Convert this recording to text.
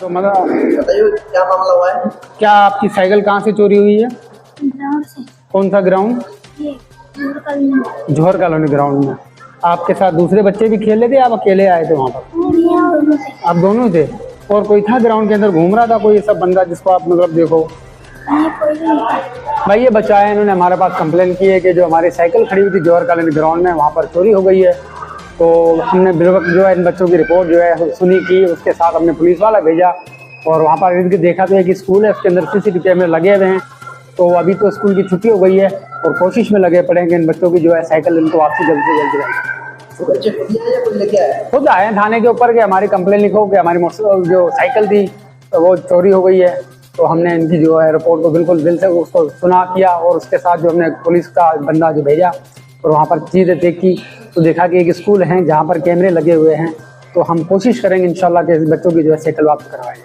तो मतलब बताइए क्या मामला हुआ है? क्या आपकी साइकिल कहाँ से चोरी हुई है? ग्राउंड से। कौन सा ग्राउंड? ये जोहर कॉलोनी। जौहर कॉलोनी ग्राउंड में। आपके साथ दूसरे बच्चे भी खेल रहे थे, आप अकेले आए थे वहाँ पर? आप दोनों थे। और कोई था ग्राउंड के अंदर घूम रहा था कोई सब बंदा जिसको आप मतलब देखो? भाई ये बच्चा है, इन्होंने हमारे पास कंप्लेन की है कि जो हमारी साइकिल खड़ी हुई थी जौहर कॉलोनी ग्राउंड में, वहाँ पर चोरी हो गई है। तो हमने बिलवक्त जो है इन बच्चों की रिपोर्ट जो है सुनी की, उसके साथ हमने पुलिस वाला भेजा और वहाँ पर इनके देखा तो एक स्कूल है, उसके अंदर CCTV कैमरे लगे हुए हैं। तो अभी तो स्कूल की छुट्टी हो गई है और कोशिश में लगे पड़े हैं कि इन बच्चों की जो है साइकिल इनको वापसी जल्द से जल्द जाए। तो बच्चे खुद ही आए या कोई लेके आया? खुद आए हैं थाने के ऊपर कि हमारी कंप्लेन लिखो कि हमारी जो साइकिल थी तो वो चोरी हो गई है। तो हमने इनकी जो है रिपोर्ट को बिल्कुल दिल से उसको सुना किया और उसके साथ जो हमने पुलिस का बंदा जो भेजा और वहाँ पर चीज़ें देखी तो देखा कि एक स्कूल है जहाँ पर कैमरे लगे हुए हैं। तो हम कोशिश करेंगे इंशाल्लाह कि बच्चों की जो है साइकिल वापस करवाएं।